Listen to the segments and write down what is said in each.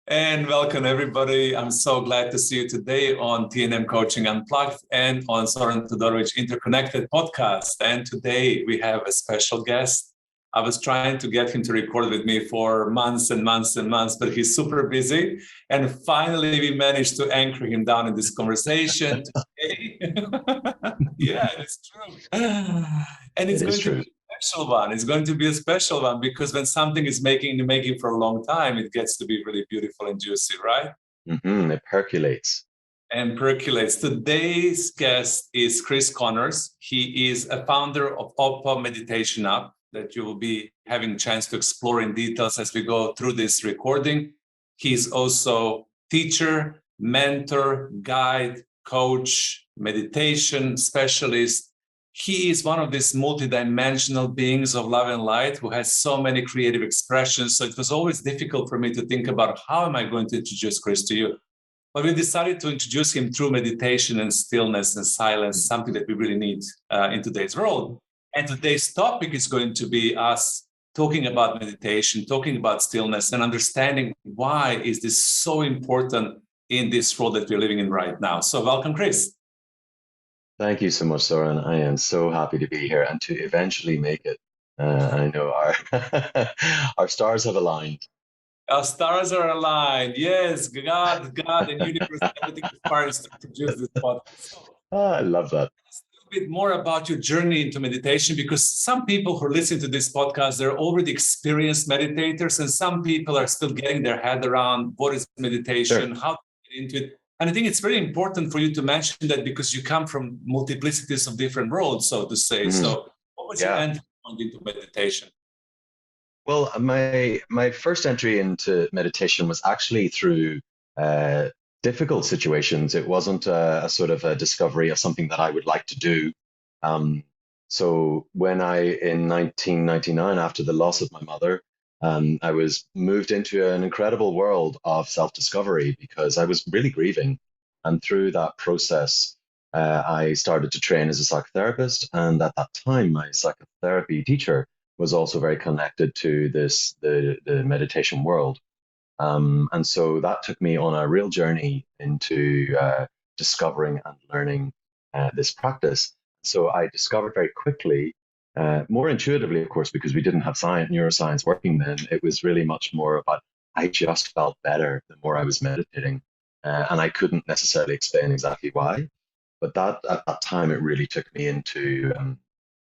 And welcome, everybody. I'm so glad to see you today on TNM Coaching Unplugged and on Soren Todorovic Interconnected podcast. And today we have a special guest. I was trying to get him to record with me for months and months and months, but he's super busy. And finally, we managed to anchor him down in this conversation today. Yeah, it's true. And it's going to be a special one. It's going to be a special one because when something is in the making for a long time, it gets to be really beautiful and juicy, right? Mm-hmm. It percolates. And percolates. Today's guest is Chris Connors. He is a founder of Oppo Meditation app that you will be having a chance to explore in details as we go through this recording. He's also teacher, mentor, guide, coach, meditation specialist. He is one of these multidimensional beings of love and light who has so many creative expressions. So it was always difficult for me to think about how am I going to introduce Chris to you. But we decided to introduce him through meditation and stillness and silence, something that we really need in today's world. And today's topic is going to be us talking about meditation, talking about stillness, and understanding why is this so important in this world that we're living in right now. So welcome, Chris. Thank you so much, Soren. I am so happy to be here and to eventually make it. I know our our stars have aligned. Our stars are aligned. Yes, God, and universe, everything inspires to produce this podcast. I love that. A bit more about your journey into meditation, because some people who listen to this podcast, they're already experienced meditators, and some people are still getting their head around what is meditation, how to get into it. And I think it's very important for you to mention that because you come from multiplicities of different worlds, so to say. Mm-hmm. So what was your entry point into meditation? Well, my first entry into meditation was actually through difficult situations. It wasn't a sort of a discovery of something that I would like to do. So when in 1999, after the loss of my mother, I was moved into an incredible world of self-discovery because I was really grieving. And through that process, I started to train as a psychotherapist. And at that time, my psychotherapy teacher was also very connected to the meditation world. And so that took me on a real journey into discovering and learning this practice. So I discovered very quickly, more intuitively, of course, because we didn't have neuroscience working then. It was really much more about, I just felt better the more I was meditating. And I couldn't necessarily explain exactly why. But at that time, it really took me into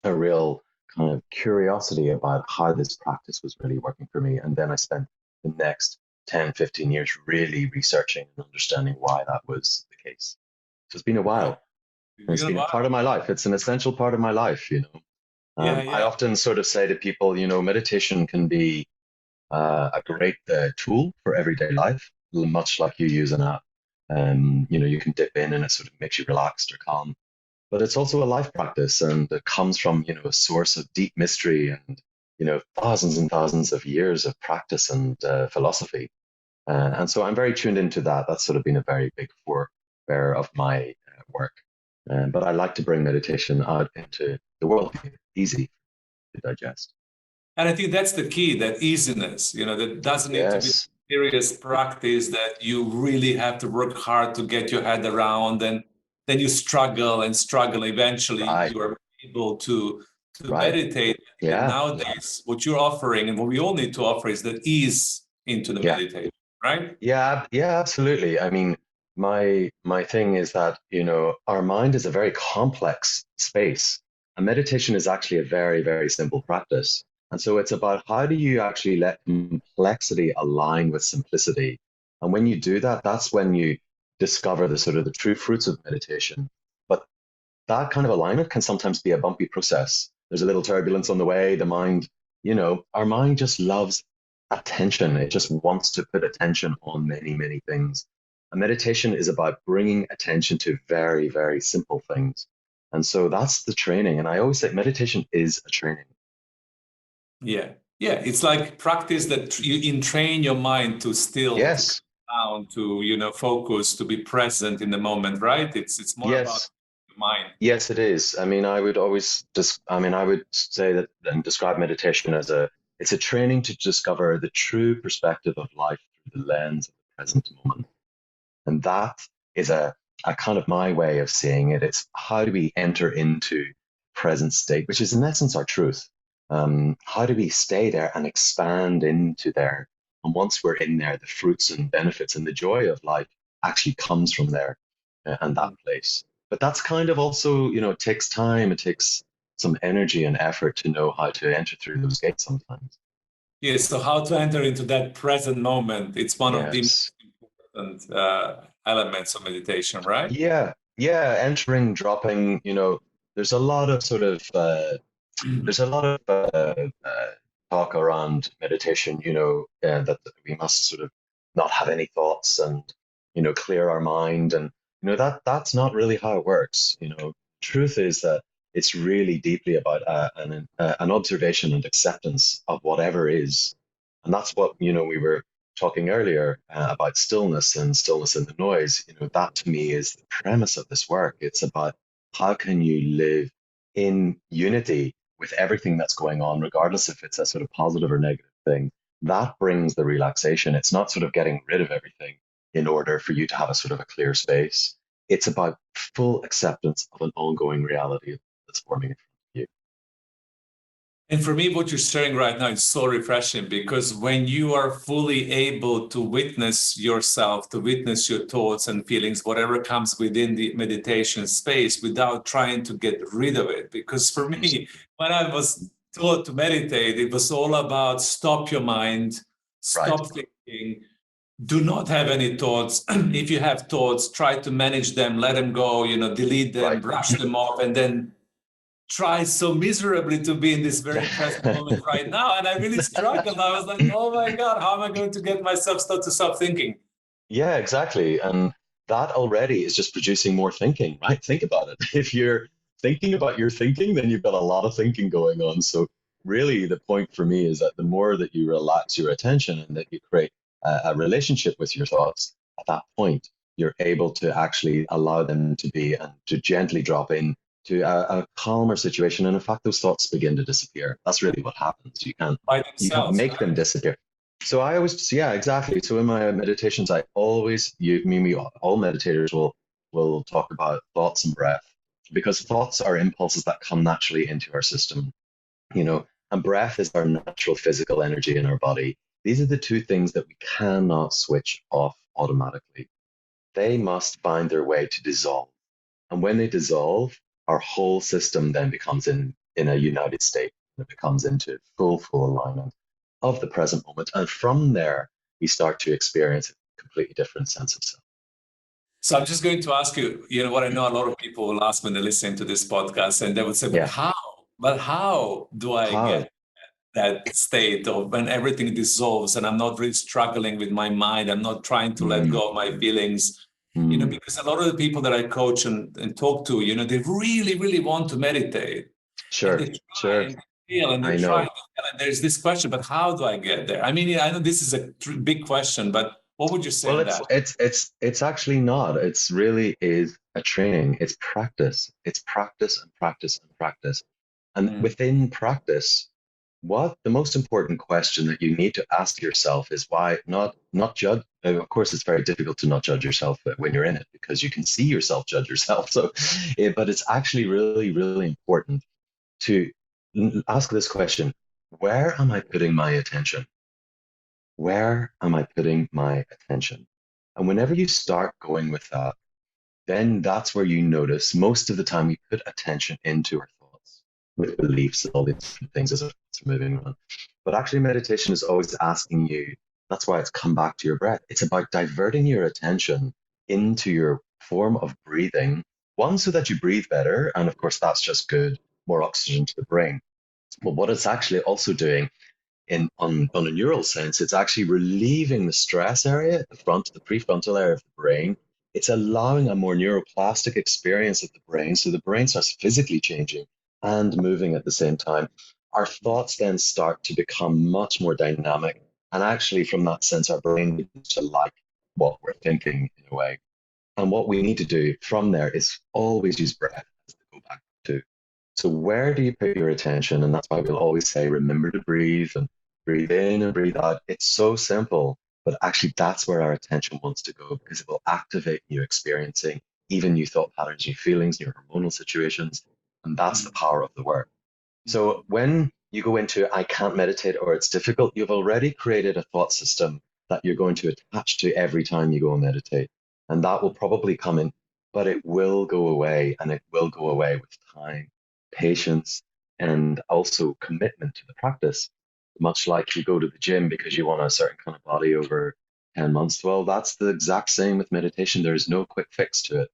a real kind of curiosity about how this practice was really working for me. And then I spent the next 10, 15 years really researching and understanding why that was the case. So it's been a while. It's been a part of my life. It's an essential part of my life, you know. I often sort of say to people, you know, meditation can be a great tool for everyday life, much like you use an app. You know, you can dip in and it sort of makes you relaxed or calm. But it's also a life practice, and it comes from, you know, a source of deep mystery and, you know, thousands and thousands of years of practice and philosophy. And so I'm very tuned into that. That's sort of been a very big forebear of my work. But I like to bring meditation out into the world, easy to digest. And I think that's the key, that easiness, you know, that doesn't need to be serious practice that you really have to work hard to get your head around, and then you struggle. Eventually you are able to meditate. Yeah. And nowadays, what you're offering and what we all need to offer is that ease into the meditation, right? Yeah, absolutely. I mean, my thing is that, you know, our mind is a very complex space, and meditation is actually a very, very simple practice. And so it's about how do you actually let complexity align with simplicity. And when you do that, that's when you discover the sort of the true fruits of meditation. But that kind of alignment can sometimes be a bumpy process. There's a little turbulence on the way. The mind, you know, our mind just loves attention. It just wants to put attention on many, many things. And meditation is about bringing attention to very, very simple things. And so that's the training. And I always say meditation is a training. Yeah. It's like practice that you entrain your mind to still down, to, you know, focus, to be present in the moment, right? It's more about mind. Yes, it is. I mean, I would always just, I mean, I would say that and describe meditation as it's a training to discover the true perspective of life through the lens of the present moment. And that is a kind of my way of seeing it. It's how do we enter into present state, which is in essence our truth. How do we stay there and expand into there? And once we're in there, the fruits and benefits and the joy of life actually comes from there and that place. But that's kind of also, it takes time. It takes some energy and effort to know how to enter through those gates sometimes. Yes, so how to enter into that present moment, it's one of the Yes. most important elements of meditation, right? Yeah. Yeah. Entering, dropping, there's a lot of sort of there's a lot of talk around meditation, that we must sort of not have any thoughts and, clear our mind. And, that's not really how it works. Truth is that it's really deeply about an observation and acceptance of whatever is. And that's what, we were talking earlier about stillness and stillness in the noise. That to me is the premise of this work. It's about how can you live in unity with everything that's going on, regardless if it's a sort of positive or negative thing. That brings the relaxation. It's not sort of getting rid of everything in order for you to have a sort of a clear space. It's about full acceptance of an ongoing reality that's forming in front of you. And for me, what you're sharing right now is so refreshing because when you are fully able to witness yourself, to witness your thoughts and feelings, whatever comes within the meditation space without trying to get rid of it. Because for me, when I was taught to meditate, it was all about stop your mind, Right, stop thinking, do not have any thoughts. If you have thoughts, try to manage them, let them go, delete them, right. brush them off, and then try so miserably to be in this very present moment right now. And I really struggled. I was like, oh my God, how am I going to get myself to stop thinking? Yeah, exactly. And that already is just producing more thinking, right? Think about it. If you're thinking about your thinking, then you've got a lot of thinking going on. So, really, the point for me is that the more that you relax your attention and that you create a relationship with your thoughts, at that point, you're able to actually allow them to be and to gently drop in to a calmer situation. And in fact, those thoughts begin to disappear. That's really what happens. By You can't themselves, make them right? disappear. So I always, yeah, exactly. So in my meditations, I always, we all meditators will talk about thoughts and breath because thoughts are impulses that come naturally into our system, and breath is our natural physical energy in our body. These are the two things that we cannot switch off automatically. They must find their way to dissolve. And when they dissolve, our whole system then becomes in a united state. It becomes into full alignment of the present moment. And from there, we start to experience a completely different sense of self. So I'm just going to ask you, what I know a lot of people will ask when they listen to this podcast, and they would say, but Yeah. how? But how do I How? get that state of when everything dissolves and I'm not really struggling with my mind? I'm not trying to let Mm, go of my feelings, mm, because a lot of the people that I coach and talk to, they really, really want to meditate and they sure, try sure. and they feel and they I try and know. they feel, and there's this question, but how do I get there? I mean, I know this is a big question, but what would you say Well, on it's that? it's it's it's actually not. It's really is a training. It's practice. It's practice and practice and practice. And Mm. within practice, what the most important question that you need to ask yourself is why not judge. Of course, it's very difficult to not judge yourself when you're in it because you can see yourself judge yourself. So, but it's actually really, really important to ask this question: where am I putting my attention? Where am I putting my attention? And whenever you start going with that, then that's where you notice most of the time we put attention into our thoughts with beliefs and all these different things as it's moving on. But actually, meditation is always asking you, that's why it's come back to your breath. It's about diverting your attention into your form of breathing, one, so that you breathe better. And of course, that's just good, more oxygen to the brain. But what it's actually also doing on a neural sense, it's actually relieving the stress area at the front, the prefrontal area of the brain. It's allowing a more neuroplastic experience of the brain. So the brain starts physically changing and moving at the same time. Our thoughts then start to become much more dynamic. And actually, from that sense, our brain begins to like what we're thinking in a way. And what we need to do from there is always use breath as the go back to. So where do you put your attention? And that's why we'll always say, remember to breathe and breathe in and breathe out. It's so simple, but actually that's where our attention wants to go because it will activate new experiencing, even new thought patterns, new feelings, new hormonal situations. And that's the power of the work. So when you go into I can't meditate or it's difficult, you've already created a thought system that you're going to attach to every time you go and meditate. And that will probably come in, but it will go away and it will go away with time, patience, and also commitment to the practice. Much like you go to the gym because you want a certain kind of body over 10 months. Well, that's the exact same with meditation. There's no quick fix to it.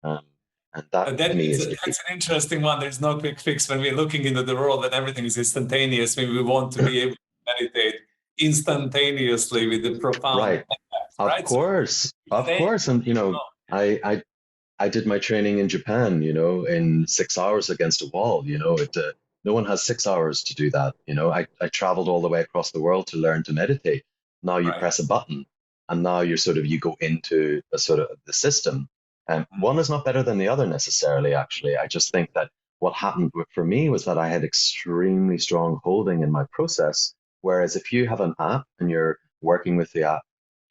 Um, and that to me is the key. That's an interesting one. There's no quick fix when we're looking into the world and everything is instantaneous. Maybe we want to be able to meditate instantaneously with the profound Right. effects, right? So Of stay. course. And I, I I did my training in Japan, in 6 hours against a wall. No one has 6 hours to do that. I traveled all the way across the world to learn to meditate. Now you Right. press a button, and now you go into a sort of the system. And one is not better than the other necessarily. Actually, I just think that what happened for me was that I had extremely strong holding in my process. Whereas if you have an app and you're working with the app,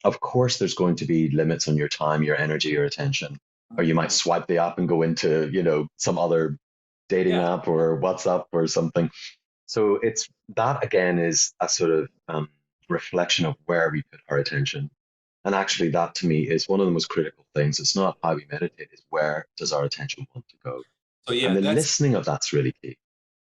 of course there's going to be limits on your time, your energy, your attention, or you might swipe the app and go into, some other dating Yeah. app or WhatsApp or something. So it's that again is a sort of reflection of where we put our attention. And actually, that to me is one of the most critical things. It's not how we meditate, it's where does our attention want to go? So And yeah, the that's listening of that's really key.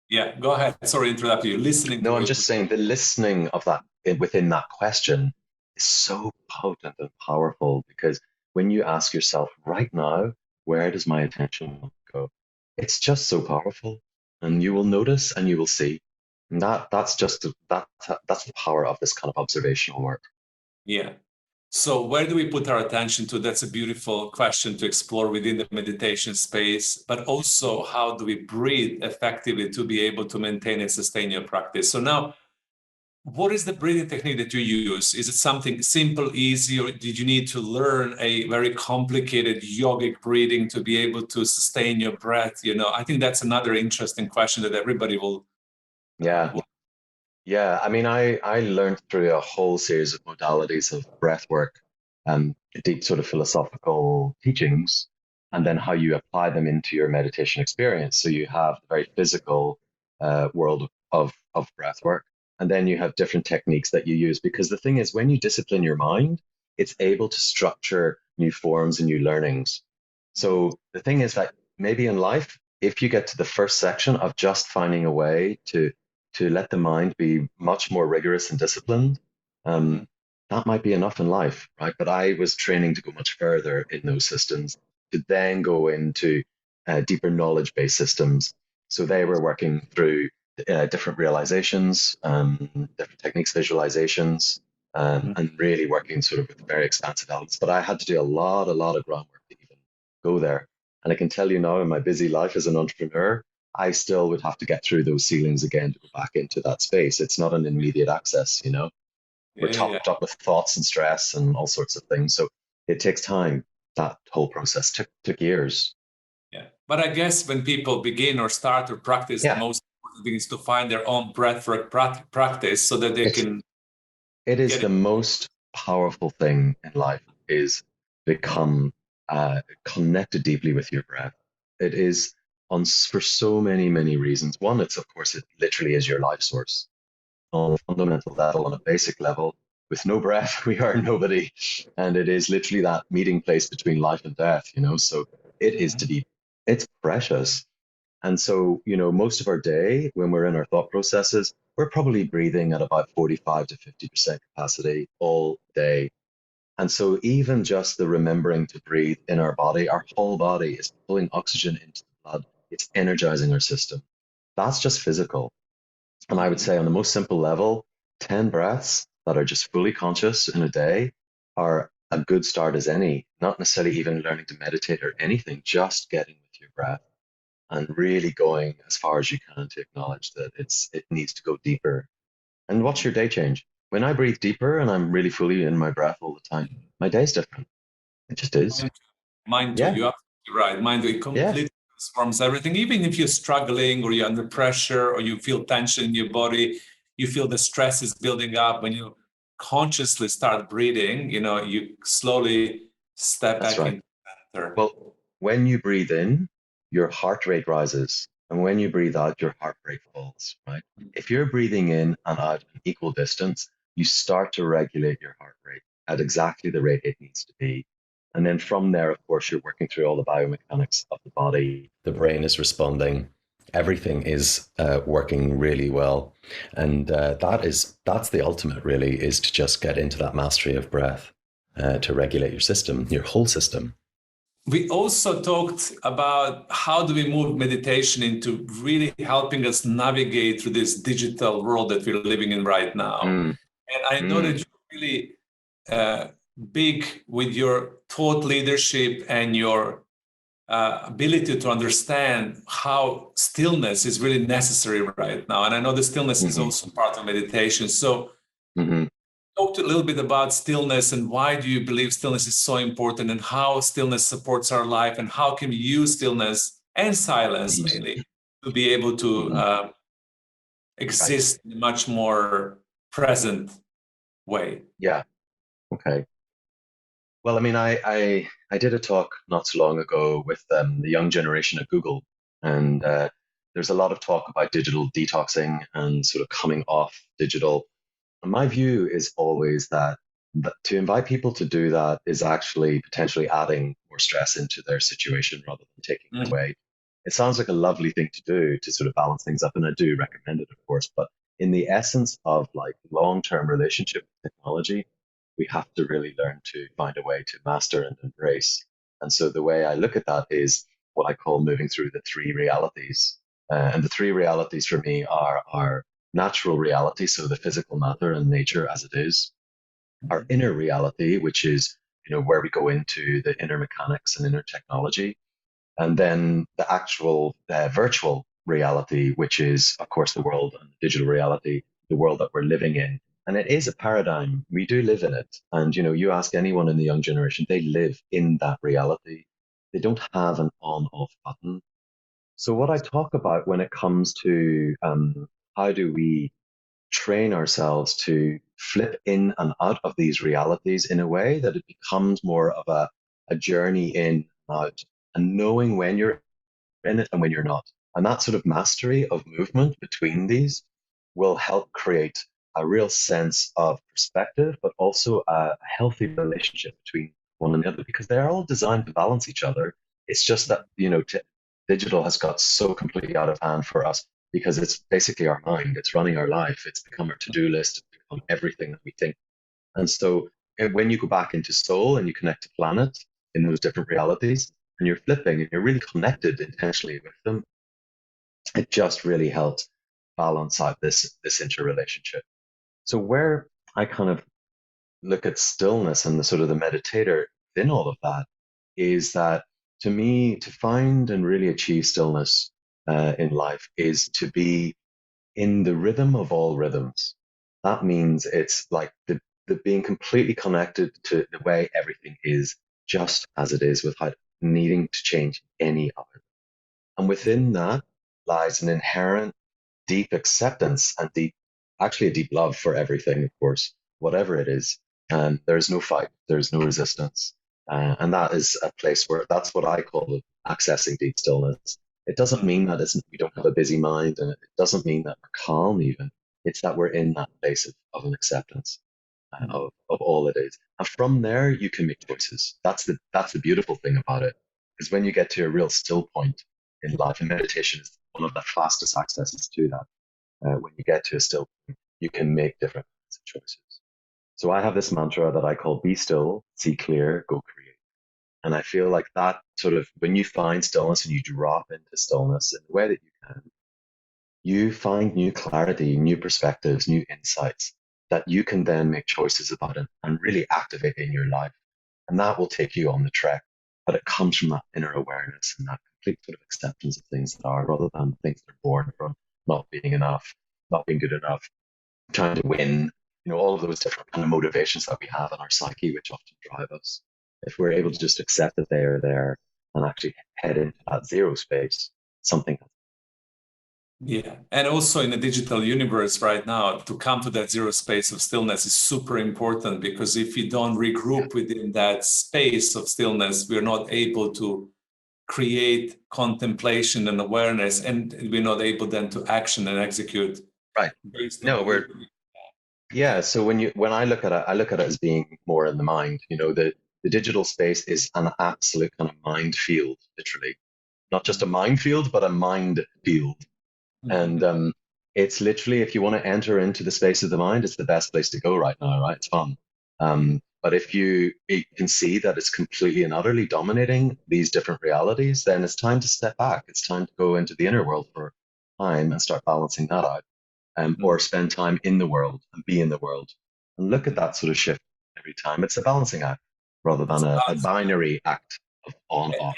yeah. Go ahead. Sorry, to interrupt you. Listening to No, I'm what just saying the listening of that within that question is so potent and powerful because when you ask yourself right now, where does my attention want to go? It's just so powerful, and you will notice and you will see. And that's the power of this kind of observational work. yeah. So where do we put our attention to? That's a beautiful question to explore within the meditation space, but also how do we breathe effectively to be able to maintain and sustain your practice? So now, what is the breathing technique that you use? Is it something simple, easy, or did you need to learn a very complicated yogic breathing to be able to sustain your breath? I think that's another interesting question that everybody Yeah. will. Yeah, I mean, I learned through a whole series of modalities of breath work and deep sort of philosophical teachings, and then how you apply them into your meditation experience. So you have the very physical world of breath work, and then you have different techniques that you use. Because the thing is, when you discipline your mind, it's able to structure new forms and new learnings. So the thing is that maybe in life, if you get to the first section of just finding a way to let the mind be much more rigorous and disciplined, Mhm. um, that might be enough in life, right? But I was training to go much further in those systems to then go into deeper knowledge-based systems. So they were working through different realizations, different techniques, visualizations, and really working sort of with very expansive elements. But I had to do a lot of groundwork to even go there. And I can tell you now in my busy life as an entrepreneur, I still would have to get through those ceilings again to go back into that space. It's not an immediate access. We're Yeah, yeah, topped up with thoughts and stress and all sorts of things. So it takes time. That whole process took years. yeah. But I guess when people begin or start or practice, the Yeah, most important thing is to find their own breathwork practice so that they it's can it is get the it. most powerful thing in life is become connected deeply with your breath. It is for so many reasons. One, it's of course it literally is your life source on a fundamental level, on a basic level. With no breath, we are nobody. And it is literally that meeting place between life and death. So it is to be, it's precious. And so, most of our day when we're in our thought processes, we're probably breathing at about 45 to 50% capacity all day. And so, even just the remembering to breathe in our body, our whole body is pulling oxygen into the blood, it's energizing our system. That's just physical. And I would say, on the most simple level, 10 breaths that are just fully conscious in a day are a good start as any, not necessarily even learning to meditate or anything, just getting with your breath and really going as far as you can to acknowledge that it needs to go deeper. And watch your day change. When I breathe deeper and I'm really fully in my breath all the time, my day's different. It just is. Mine too. Yeah, You're absolutely right. Mine too. It yeah, completely transforms everything. Even if you're struggling or you're under pressure or you feel tension in your body, you feel the stress is building up. When you consciously start breathing, you slowly step that's back right. into center. Well, when you breathe in, your heart rate rises. And when you breathe out, your heart rate falls, right? If you're breathing in and out an equal distance, you start to regulate your heart rate at exactly the rate it needs to be. And then from there, of course, you're working through all the biomechanics of the body. The brain is responding. Everything is working really well. And that's the ultimate, really, is to just get into that mastery of breath to regulate your system, your whole system. We also talked about how do we move meditation into really helping us navigate through this digital world that we're living in right now. Mm, And I know that mm, you're really uh, big with your thought leadership and your ability to understand how stillness is really necessary right now. And I know the stillness is mhm, also part of meditation. So mhm. talk a little bit about stillness and why do you believe stillness is so important and how stillness supports our life and how can we use stillness and silence Mhm, mainly to be able to mhm. Right. exist in a much more present way. Yeah. Okay. Well, I mean, I did a talk not so long ago with the young generation at Google, and there's a lot of talk about digital detoxing and sort of coming off digital. And my view is always that to invite people to do that is actually potentially adding more stress into their situation rather than taking it Mhm. away. It sounds like a lovely thing to do to sort of balance things up, and I do recommend it, of course. But in the essence of like long-term relationship with technology, we have to really learn to find a way to master and embrace. And so the way I look at that is what I call moving through the three realities. And the three realities for me are our natural reality, so the physical matter and nature as it is, our inner reality, which is where we go into the inner mechanics and inner technology, and then the actual virtual reality, which is, of course, the world and digital reality, the world that we're living in. And it is a paradigm. We do live in it. And, you ask anyone in the young generation, they live in that reality. They don't have an on off button. So, what I talk about when it comes to how do we train ourselves to flip in and out of these realities in a way that it becomes more of a journey in and out, and knowing when you're in it and when you're not. And that sort of mastery of movement between these will help create a real sense of perspective, but also a healthy relationship between one and the other because they're all designed to balance each other. It's just that, digital has got so completely out of hand for us because it's basically our mind. It's running our life. It's become our to-do list. It's become everything that we think. And so when you go back into soul and you connect to planet in those different realities and you're flipping and you're really connected intentionally with them, it just really helps balance out this interrelationship. So where I kind of look at stillness and the sort of the meditator in all of that is that to me, to find and really achieve stillness in life is to be in the rhythm of all rhythms. That means it's like the being completely connected to the way everything is just as it is without needing to change any of it. And within that lies an inherent deep acceptance and actually a deep love for everything, of course, whatever it is. And there's no fight, there's no resistance. And that is a place where that's what I call accessing deep stillness. It doesn't mean that we don't have a busy mind, and it doesn't mean that we're calm even. It's that we're in that place of an acceptance of all it is. And from there, you can make choices. That's the beautiful thing about it. Because when you get to a real still point in life, and meditation is one of the fastest accesses to that. When you get to a still point, you can make different kinds of choices. So I have this mantra that I call be still, see clear, go create. And I feel like that sort of when you find stillness and you drop into stillness in the way that you can, you find new clarity, new perspectives, new insights that you can then make choices about and really activate in your life. And that will take you on the trek. But it comes from that inner awareness and that complete sort of acceptance of things that are rather than things that are born from not being enough, not being good enough, trying to win, all of those different kind of motivations that we have in our psyche, which often drive us. If we're able to just accept that they are there and actually head into that zero space, something. Yeah. And also in the digital universe right now, to come to that zero space of stillness is super important, because if you don't regroup within that space of stillness, we're not able to create contemplation and awareness, and we're not able then to action and execute Right. based on No, what we. yeah. So when I look at it, I look at it as being more in the mind. The digital space is an absolute kind of mind field, literally. Not just a minefield, but a mind field. And it's literally, if you want to enter into the space of the mind, it's the best place to go right now, right? It's fun. But if you can see that it's completely and utterly dominating these different realities, then it's time to step back. It's time to go into the inner world for time and start balancing that out, or spend time in the world and be in the world. And look at that sort of shift every time. It's a balancing act rather It's than a binary act of on off.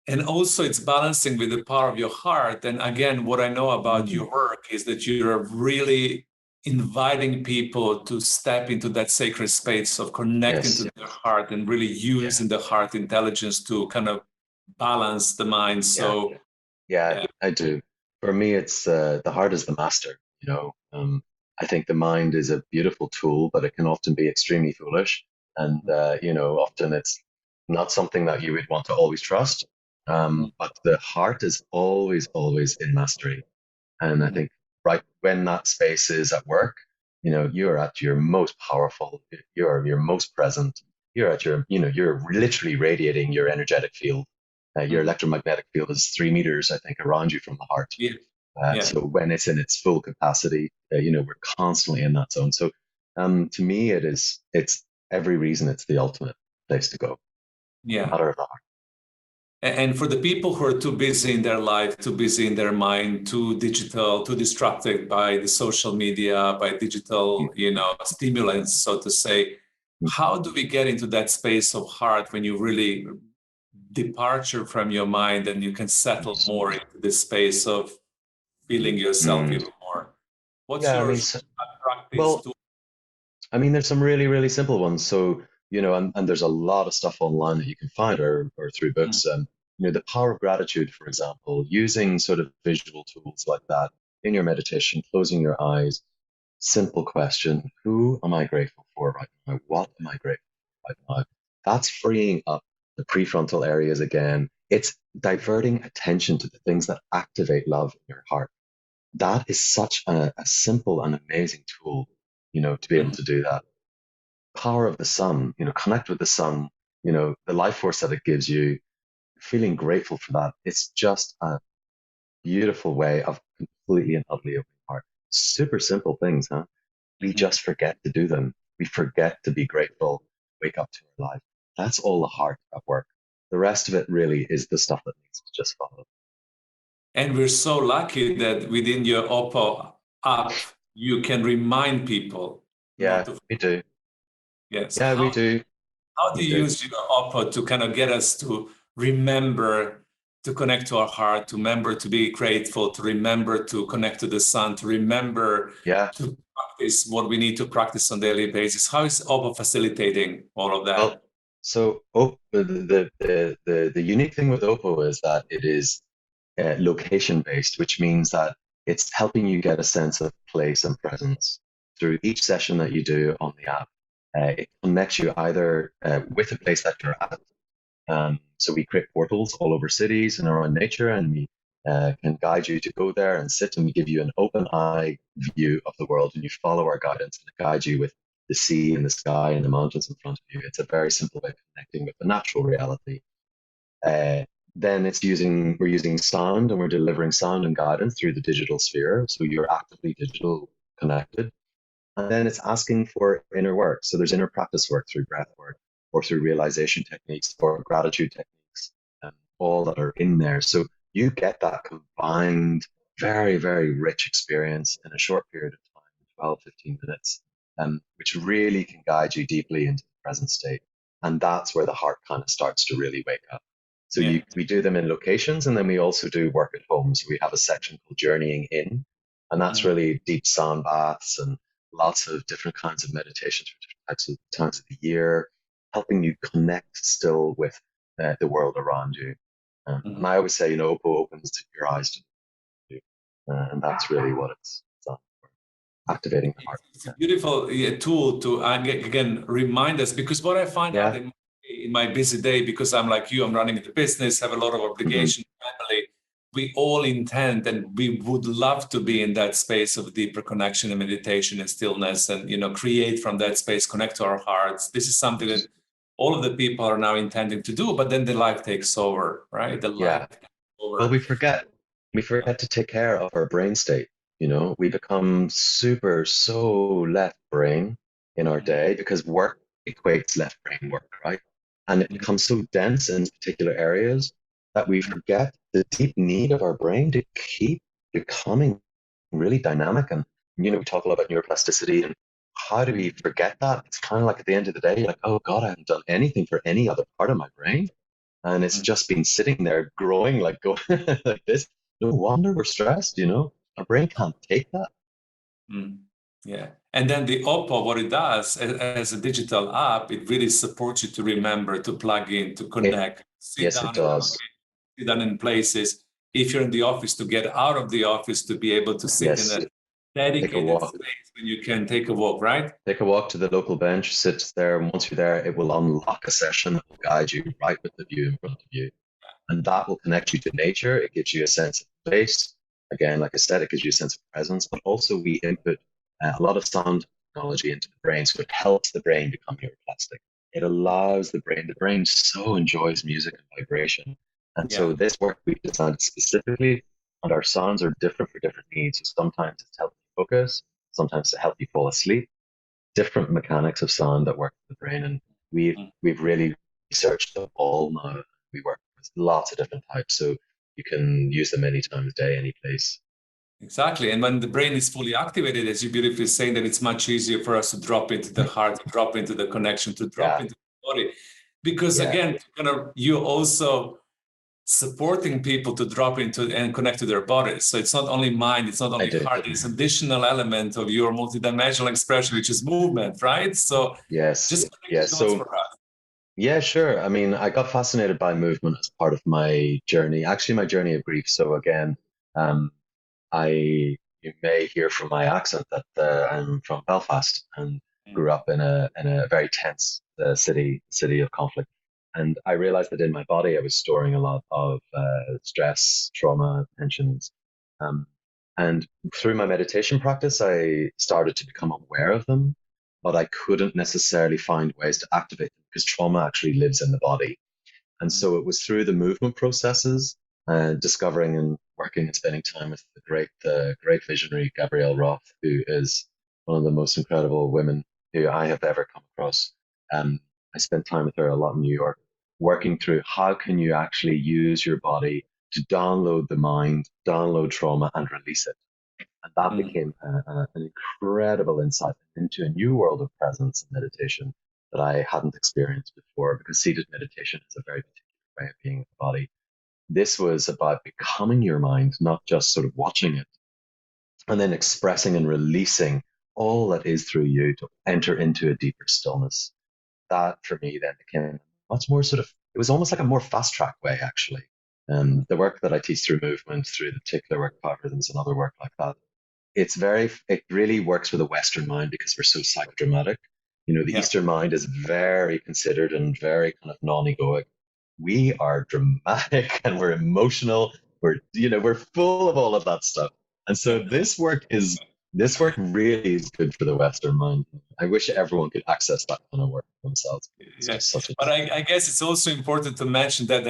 And also it's balancing with the power of your heart. And again, what I know about Mm. your work is that you're really inviting people to step into that sacred space of connecting to Yes. their heart and really Yeah. using the heart intelligence to kind of balance the mind. Yeah. So Yeah, yeah. I do. For me, it's the heart is the master. I think the mind is a beautiful tool, but it can often be extremely foolish, and often it's not something that you would want to always trust. But the heart is always, always in mastery, and I think right when that space is at work, you're at your most powerful, you're your most present, you're at your, you're literally radiating your energetic field. Your electromagnetic field is 3 meters, I think, around you from the heart. Yeah. Yeah. So when it's in its full capacity, we're constantly in that zone. So to me, it's every reason it's the ultimate place to go, Yeah. matter of the heart. And for the people who are too busy in their life, too busy in their mind, too digital, too distracted by the social media, by digital, stimulants, so to say, how do we get into that space of heart when you really departure from your mind and you can settle more into this space of feeling yourself Mm. even more? What's Yeah, I your mean, practice well, to? I mean, there's some really, really simple ones. So, and there's a lot of stuff online that you can find or through books. The power of gratitude, for example, using sort of visual tools like that in your meditation, closing your eyes, simple question, who am I grateful for right now? What am I grateful for right now? That's freeing up the prefrontal areas again. It's diverting attention to the things that activate love in your heart. That is such a simple and amazing tool, to be able to do that. Power of the sun, connect with the sun, the life force that it gives you, feeling grateful for that. It's just a beautiful way of completely and utterly opening heart. Super simple things, huh? We just forget to do them. We forget to be grateful, wake up to our life. That's all the heart at work. The rest of it really is the stuff that needs to just follow. And we're so lucky that within your Oppo app, you can remind people not Yeah, to. we do. Yes. Yeah, we do. How do We you do. use your Oppo to kind of get us to remember to connect to our heart, to remember to be grateful, to remember to connect to the sun, to remember Yeah. to practice what we need to practice on a daily basis? How is Oppo facilitating all of Well, that? so the unique thing with Oppo is that it is location based, which means that it's helping you get a sense of place and presence through each session that you do on the app. It connects you either with the place that you're at. So we create portals all over cities and around nature, and we can guide you to go there and sit, and we give you an open eye view of the world, and you follow our guidance and guide you with the sea and the sky and the mountains in front of you. It's a very simple way of connecting with the natural reality. Uh, then we're using sound, and we're delivering sound and guidance through the digital sphere. So you're actively digital connected. And then it's asking for inner work. So there's inner practice work through breath work or through realization techniques or gratitude techniques, all that are in there. So you get that combined, very, very rich experience in a short period of time, 12, 15 minutes, which really can guide you deeply into the present state. And that's where the heart kind of starts to really wake up. So Yeah. we do them in locations, and then we also do work at home. So we have a section called Journeying In, and that's really deep sound baths and lots of different kinds of meditations for different types of times of the year. helping you connect still with the world around you. And Mhm. I always say, Oppo opens your eyes to you, and that's really what it's on, activating the heart. It's a beautiful tool to again remind us, because what I find out Yeah. in my busy day, because I'm like you, I'm running the business, have a lot of Hmm. obligation, family. We all intend and we would love to be in that space of deeper connection and meditation and stillness, and create from that space, connect to our hearts. This is something that all of the people are now intending to do, but then the life takes over, right? The life Yeah. takes Well, over. we forget to take care of our brain state. We become so left brain in our day because work equates left brain work, right? And it becomes so dense in particular areas that we forget the deep need of our brain to keep becoming really dynamic. And, we talk a lot about neuroplasticity, and how do we forget that? It's kind of like at the end of the day, you're like, oh God, I haven't done anything for any other part of my brain. And it's just been sitting there growing like going like this. No wonder we're stressed. Our brain can't take that. Mm. Yeah. And then the Oppo, what it does as a digital app, it really supports you to remember, to plug in, to It, connect, sit yes, it down in does. location, sit down in places. If you're in the office, to get out of the office, to be able to sit in Yes, a take a dedicated walk. space when you can take a walk, right? Take a walk to the local bench, sit there, and once you're there, it will unlock a session that will guide you right with the view in front of you. And that will connect you to nature. It gives you a sense of place. Again, like I said, it gives you a sense of presence, but also we input a lot of sound technology into the brain. So it helps the brain become neuroplastic. It allows the brain so enjoys music and vibration. And Yeah. so this work we designed specifically, and our sounds are different for different needs. So sometimes it's to help you focus, sometimes to help you fall asleep, different mechanics of sound that work for the brain. And we've Mm. we've really researched them all now. We work with lots of different types, so you can use them any time of day, any place. Exactly. And when the brain is fully activated, as you beautifully saying, that it's much easier for us to drop into the heart, to drop into the connection, to drop Yeah, into the body. Because yeah, again, you also supporting people to drop into and connect to their bodies. So it's not only mind, it's not I only do. heart, it's additional element of your multidimensional expression, which is movement, right? So Yes, just connect yes. the dots So for us. yeah, sure. I mean, I got fascinated by movement as part of my journey. Actually, my journey of grief. So again, um, I you may hear from my accent that I'm from Belfast and grew up in a very tense city of conflict. And I realized that in my body I was storing a lot of stress, trauma, tensions. Um, and through my meditation practice, I started to become aware of them, but I couldn't necessarily find ways to activate them because trauma actually lives in the body. And Mm. so it was through the movement processes and discovering and working and spending time with the great visionary Gabrielle Roth, who is one of the most incredible women who I have ever come across. I spent time with her a lot in New York, working through how can you actually use your body to download the mind, download trauma, and release it. And that Mm. became an incredible insight into a new world of presence and meditation that I hadn't experienced before because seated meditation is a very particular way of being in the body. This was about becoming your mind, not just sort of watching it, and then expressing and releasing all that is through you to enter into a deeper stillness. That for me then became much more sort of, it was almost like a more fast track way, actually. The work that I teach through movement, through the particular work algorithms and other work like that, it really works with a Western mind because we're so psychodramatic. The Yeah. Eastern mind is very considered and very kind of non-egoic. We are dramatic and we're emotional. We're full of all of that stuff. And so this work really is good for the Western mind. I wish everyone could access that kind of work for themselves. It's Yeah, just such a but I guess it's also important to mention that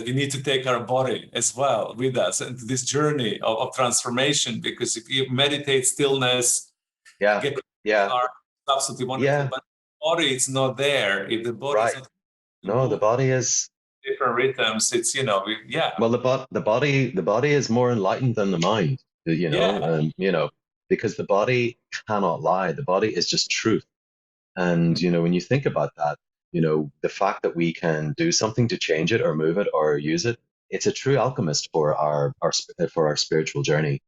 we need to take our body as well with us into this journey of transformation. Because if you meditate stillness, yeah, get to the yeah, heart, it's absolutely wonderful. yeah, But the body, it's not there. If the body is right. not to No, the move body is different rhythms, it's yeah, Well, the body is more enlightened than the mind, yeah. because the body cannot lie. The body is just truth. And when you think about that, the fact that we can do something to change it or move it or use it, it's a true alchemist for our spiritual journey.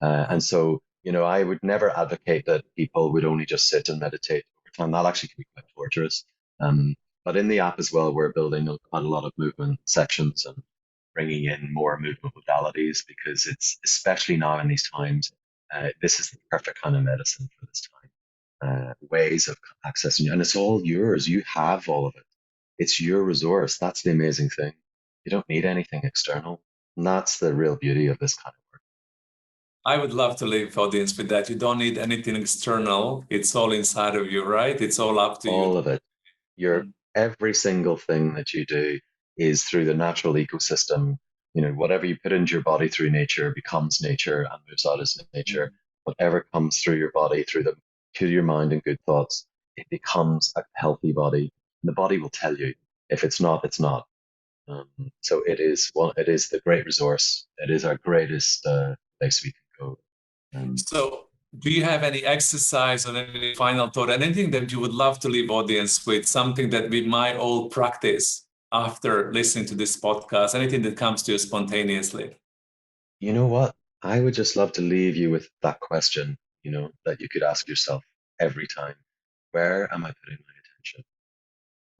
And so, I would never advocate that people would only just sit and meditate over time. That actually can be quite torturous. Um, But in the app as well, we're building quite a lot of movement sections and bringing in more movement modalities because it's especially now in these times, this is the perfect kind of medicine for this time. Ways of accessing, and it's all yours. You have all of it. It's your resource. That's the amazing thing. You don't need anything external. And that's the real beauty of this kind of work. I would love to leave audience with that. You don't need anything external. It's all inside of you, right? It's all up to you. All of it. Your every single thing that you do is through the natural ecosystem. You know, whatever you put into your body through nature becomes nature and moves out as nature. Whatever comes through your body, to your mind and good thoughts, it becomes a healthy body. And the body will tell you. If it's not, it's not. So it is the great resource. It is our greatest place we can go. So do you have any exercise or any final thought, anything that you would love to leave audience with, something that we might all practice after listening to this podcast, anything that comes to you spontaneously? You know what? I would just love to leave you with that question, that you could ask yourself every time. Where am I putting my attention?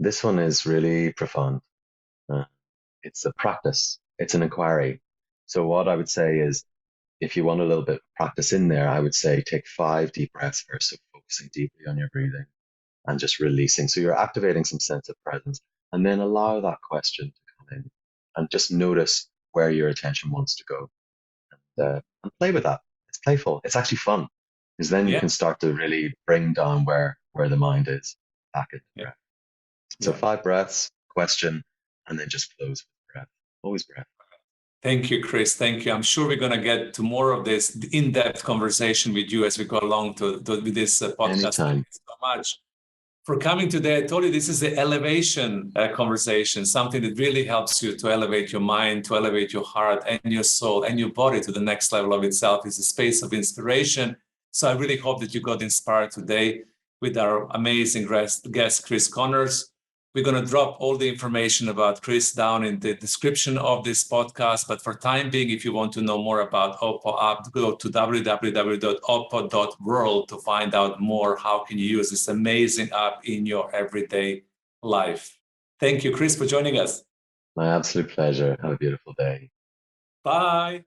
This one is really profound. Uh, it's a practice. It's an inquiry. So what I would say is, if you want a little bit of practice in there, I would say take 5 deep breaths first. So focusing deeply on your breathing and just releasing. So you're activating some sense of presence, and then allow that question to come in and just notice where your attention wants to go. And play with that. It's playful. It's actually fun because then you Yeah. can start to really bring down where the mind is back into breath. So 5 breaths, question, and then just close with breath. Always breath. Thank you, Chris. Thank you. I'm sure we're going to get to more of this in-depth conversation with you as we go along with this podcast. Anytime. Thank you so much for coming today. I told you this is the elevation conversation, something that really helps you to elevate your mind, to elevate your heart and your soul and your body to the next level of itself. It's a space of inspiration. So I really hope that you got inspired today with our amazing guest, Chris Connors. We're going to drop all the information about Chris down in the description of this podcast. But for time being, if you want to know more about Oppo app, go to www.oppo.world to find out more. How can you use this amazing app in your everyday life? Thank you, Chris, for joining us. My absolute pleasure. Have a beautiful day. Bye.